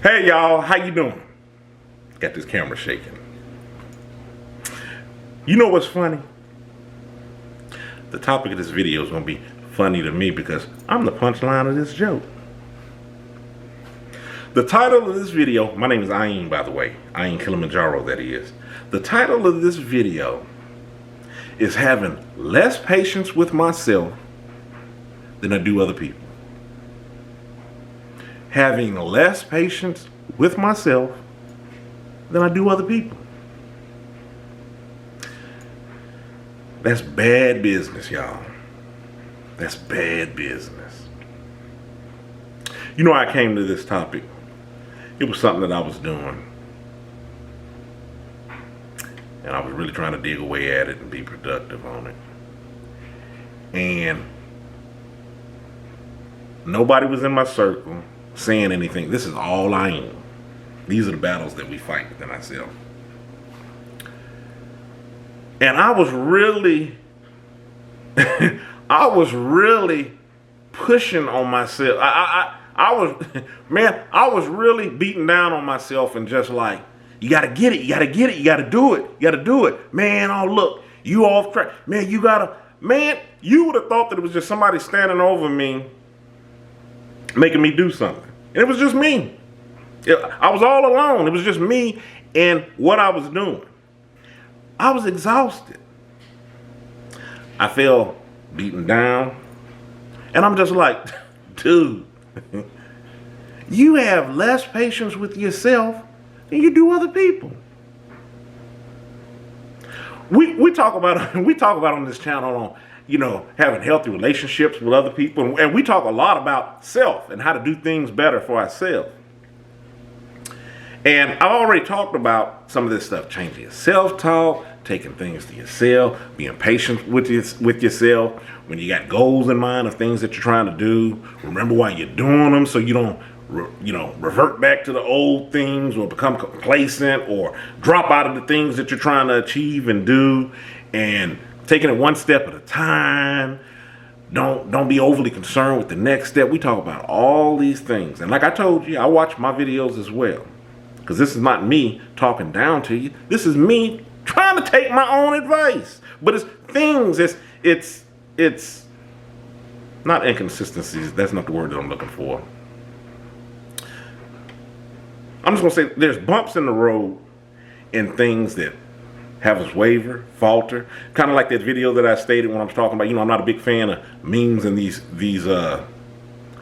Hey y'all, how you doing? Got this camera shaking. You know what's funny? The topic of this video is going to be funny to me because I'm the punchline of this joke. The title of this video, my name is Ayin, by the way. Ayin Kilimanjaro, that is. The title of this video is having less patience with myself than I do other people. Having less patience with myself than I do other people. That's bad business, y'all. That's bad business. You know, I came to this topic. It was something that I was doing. And I was really trying to dig away at it and be productive on it. And nobody was in my circle saying anything. This is all I am. These are the battles that we fight within ourselves. And I was really, pushing on myself. I was really beating down on myself and just like, you gotta get it, you gotta get it, you gotta do it, you gotta do it. Man, oh look, you off track. Man, you would have thought that it was just somebody standing over me, making me do something. And it was just me. I was all alone. It was just me and what I was doing. I was exhausted. I felt beaten down. And I'm just like, dude, you have less patience with yourself than you do other people. We talk about on this channel on, having healthy relationships with other people. And we talk a lot about self and how to do things better for ourselves. And I've already talked about some of this stuff, changing your self-talk, taking things to yourself, being patient with yourself. When you got goals in mind of things that you're trying to do, remember why you're doing them so you don't revert back to the old things or become complacent or drop out of the things that you're trying to achieve and do, and taking it one step at a time. Don't be overly concerned with the next step. We talk about all these things. And like I told you, I watch my videos as well. Because this is not me talking down to you. This is me trying to take my own advice. But it's things, it's not inconsistencies. That's not the word that I'm looking for. I'm just going to say there's bumps in the road and things that have us waver, falter. Kind of like that video that I stated when I was talking about, I'm not a big fan of memes and these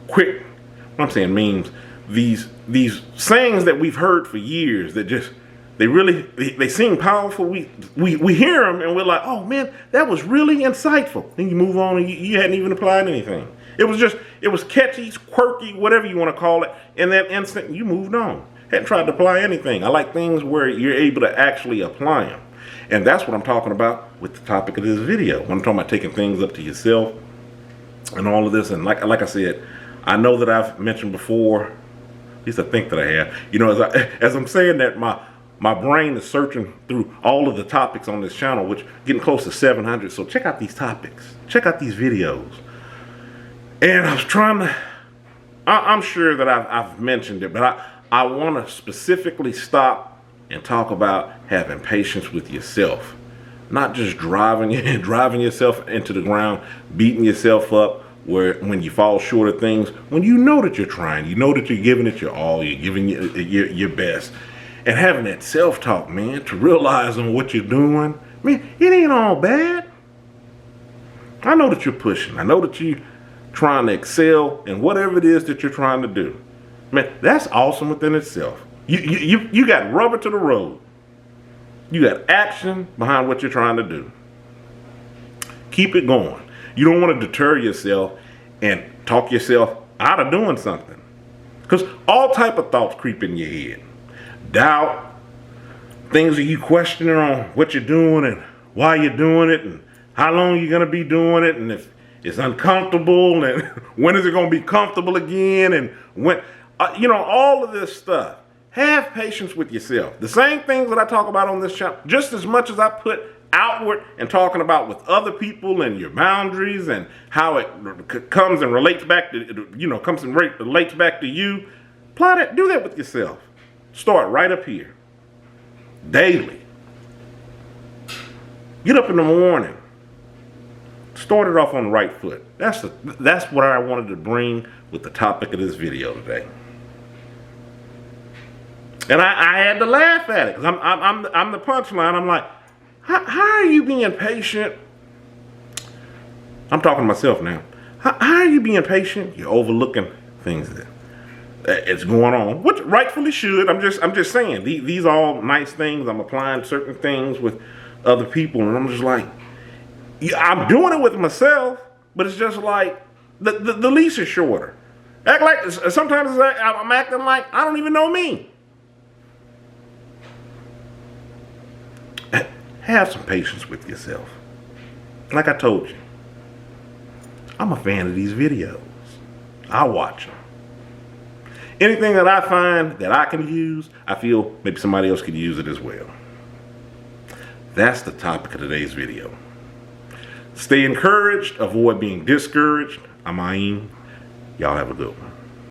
quick, I'm saying memes, these sayings that we've heard for years that just, they seem powerful. We hear them and we're like, oh man, that was really insightful. Then you move on and you hadn't even applied anything. It was catchy, quirky, whatever you want to call it. In that instant, you moved on. Hadn't tried to apply anything. I like things where you're able to actually apply them. And that's what I'm talking about with the topic of this video. When I'm talking about taking things up to yourself and all of this. And like I said, I know that I've mentioned before, at least I think that I have, as I'm saying that, my brain is searching through all of the topics on this channel, which getting close to 700. So check out these topics. Check out these videos. And I was trying to, I'm sure that I've mentioned it, but I want to specifically stop and talk about having patience with yourself. Not just driving yourself into the ground, beating yourself up when you fall short of things, when you know that you're trying, you know that you're giving it your all, you're giving your best. And having that self-talk, man, to realize on what you're doing, man, it ain't all bad. I know that you're pushing. I know that you're trying to excel in whatever it is that you're trying to do. Man, that's awesome within itself. You got rubber to the road. You got action behind what you're trying to do. Keep it going. You don't want to deter yourself and talk yourself out of doing something. Because all type of thoughts creep in your head. Doubt, things that you questioning on what you're doing and why you're doing it and how long you're going to be doing it and if it's uncomfortable and when is it going to be comfortable again and when, all of this stuff. Have patience with yourself. The same things that I talk about on this channel, just as much as I put outward and talking about with other people and your boundaries and how it comes and relates back to, relates back to you. Apply that. Do that with yourself. Start right up here. Daily. Get up in the morning. Start it off on the right foot. That's what I wanted to bring with the topic of this video today. And I had to laugh at it, because I'm the punchline. I'm like, how are you being patient? I'm talking to myself now. How are you being patient? You're overlooking things that it's going on, which rightfully should. I'm just saying, these are all nice things. I'm applying certain things with other people, and I'm just like, I'm doing it with myself, but it's just like the leash is shorter. Act like sometimes I'm acting like I don't even know me. Have some patience with yourself. Like I told you, I'm a fan of these videos. I watch them. Anything that I find that I can use, I feel maybe somebody else could use it as well. That's the topic of today's video. Stay encouraged, avoid being discouraged. I'm Aim. Y'all have a good one.